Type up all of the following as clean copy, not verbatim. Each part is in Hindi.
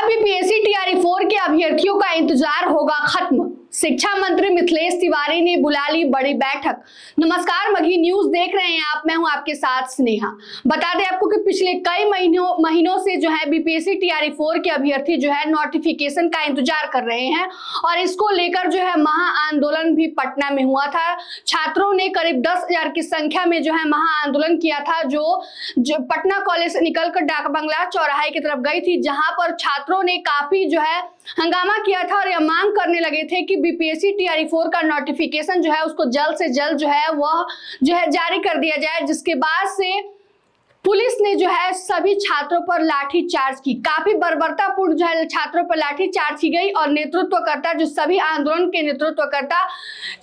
बीपीएससी टीआरई 4 के अभ्यर्थियों का इंतजार होगा खत्म। शिक्षा मंत्री मिथिलेश तिवारी ने बुला ली बड़ी बैठक। नमस्कार, मगही न्यूज देख रहे हैं आप, मैं हूं आपके साथ स्नेहा। बता दें आपको कि पिछले कई महीनों से जो है बीपीएससी टीआरई 4 के अभ्यर्थी जो है नोटिफिकेशन का इंतजार कर रहे हैं और इसको लेकर जो है महाआंदोलन भी पटना में हुआ था। छात्रों ने करीब 10,000 की संख्या में जो है महाआंदोलन किया था, जो पटना कॉलेज से निकलकर डाक बंगला चौराहे की तरफ गई थी, जहां पर छात्रों ने काफी जो है हंगामा किया था और यह मांग करने लगे थे कि बीपीएससी टीआरई 4 का नोटिफिकेशन जो है उसको जल्द से जल्द जो है वह जो है जारी कर दिया जाए। जिसके बाद से पुलिस ने जो है सभी छात्रों पर लाठी चार्ज की। काफी बर्बरतापूर्ण जो है छात्रों पर लाठी चार्ज की गई और नेतृत्वकर्ता, जो सभी आंदोलन के नेतृत्वकर्ता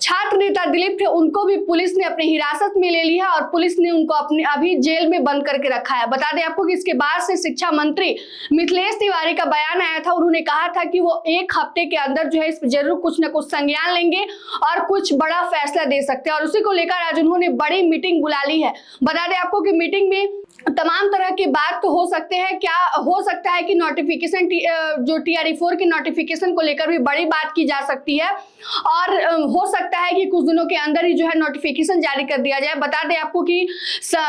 छात्र नेता दिलीप थे, उनको भी पुलिस ने अपनी हिरासत में ले लिया और पुलिस ने उनको अपने अभी जेल में बंद करके रखा है। बता दें आपको कि इसके बाद से शिक्षा मंत्री मिथिलेश तिवारी का बयान आया था। उन्होंने कहा था कि वो 1 हफ्ते के अंदर जो है इस पर जरूर कुछ न कुछ संज्ञान लेंगे और कुछ बड़ा फैसला दे सकते हैं और उसी को लेकर आज उन्होंने बड़ी मीटिंग बुला ली है। बता दें आपको कि मीटिंग में तमाम तरह की बात तो हो सकते हैं। क्या हो सकता है कि नोटिफिकेशन जो टीआरई 4 के नोटिफिकेशन को लेकर भी बड़ी बात की जा सकती है और हो सकता है कि कुछ दिनों के अंदर ही जो है नोटिफिकेशन जारी कर दिया जाए। बता दें आपको कि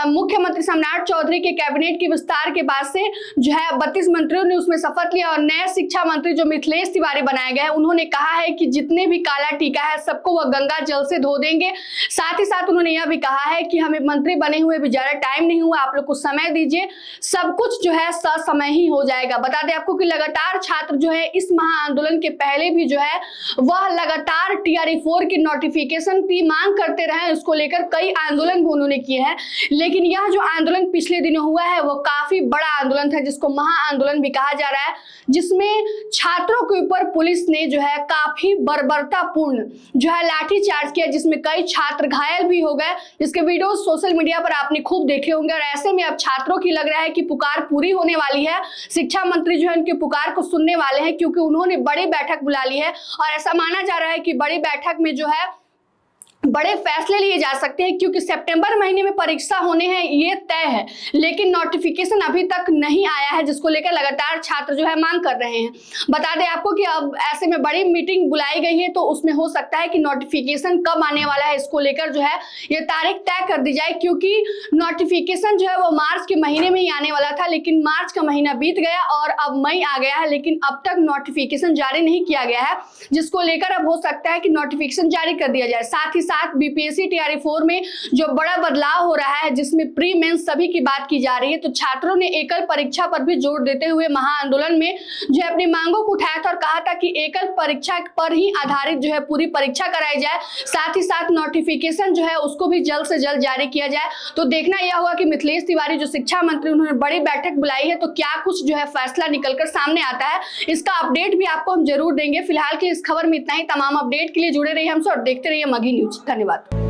मुख्यमंत्री सम्राट चौधरी के कैबिनेट के विस्तार के बाद से जो है 32 मंत्रियों ने उसमें शपथ लिया और नए शिक्षा मंत्री जो मिथिलेश तिवारी बनाए गए, उन्होंने कहा है कि जितने भी काला टीका है सबको वह गंगा जल से धो देंगे। साथ ही साथ उन्होंने यह भी कहा है कि हमें मंत्री बने हुए भी ज्यादा टाइम नहीं हुआ, आप लोग को समय दीजिए, सब कुछ जो है ससमय ही हो जाएगा। बता दें आपको कि लगातार छात्र जो है इस महाआंदोलन के पहले भी जो है वह लगातार टीआरई 4 की नोटिफिकेशन की मांग करते रहे। इसको लेकर कई आंदोलन भी उन्होंने किए हैं, लेकिन यह जो आंदोलन पिछले दिनों हुआ है वो काफी बड़ा आंदोलन था, जिसको महाआंदोलन भी कहा जा रहा है, जिसमें छात्रों के ऊपर पुलिस ने जो है काफी बर्बरतापूर्ण जो है लाठी चार्ज किया, जिसमें कई छात्र घायल भी हो गए, जिसके वीडियो सोशल मीडिया पर आपने खूब देखे होंगे। और ऐसे में अब छात्रों की लग रहा है कि पुकार पूरी होने वाली है। शिक्षा मंत्री जो है उनकी पुकार को सुनने वाले हैं, क्योंकि उन्होंने बड़ी बैठक बुला ली है और ऐसा माना जा रहा है कि बड़ी बैठक में जो है बड़े फैसले लिए जा सकते हैं, क्योंकि सितंबर महीने में परीक्षा होने हैं ये तय है, लेकिन नोटिफिकेशन अभी तक नहीं आया है, जिसको लेकर लगातार छात्र जो है मांग कर रहे हैं। बता दें आपको कि अब ऐसे में बड़ी मीटिंग बुलाई गई है, तो उसमें हो सकता है कि नोटिफिकेशन कब आने वाला है इसको लेकर जो है ये तारीख तय कर दी जाए, क्योंकि नोटिफिकेशन जो है वो मार्च के महीने में ही आने वाला था, लेकिन मार्च का महीना बीत गया और अब मई आ गया है, लेकिन अब तक नोटिफिकेशन जारी नहीं किया गया है, जिसको लेकर अब हो सकता है कि नोटिफिकेशन जारी कर दिया जाए। साथ ही साथ बीपीएससी टीआरई 4 में जो बड़ा बदलाव हो रहा है, जिसमें प्री मेंस सभी की बात की जा रही है, तो छात्रों ने एकल परीक्षा पर भी जोर देते हुए महाआंदोलन में जो है अपनी मांगों को उठाया था और कहा था कि एकल परीक्षा पर ही आधारित जो है पूरी परीक्षा कराई जाए, साथ ही साथ नोटिफिकेशन जो है उसको भी जल्द से जल्द जारी किया जाए। तो देखना यह होगा कि मिथिलेश तिवारी जो शिक्षा मंत्री, उन्होंने बड़ी बैठक बुलाई है, तो क्या कुछ जो है फैसला निकलकर सामने आता है, इसका अपडेट भी आपको हम जरूर देंगे। फिलहाल की इस खबर में इतना ही। तमाम अपडेट के लिए जुड़े रहिए हमसे और देखते रहिए मगही न्यूज। धन्यवाद।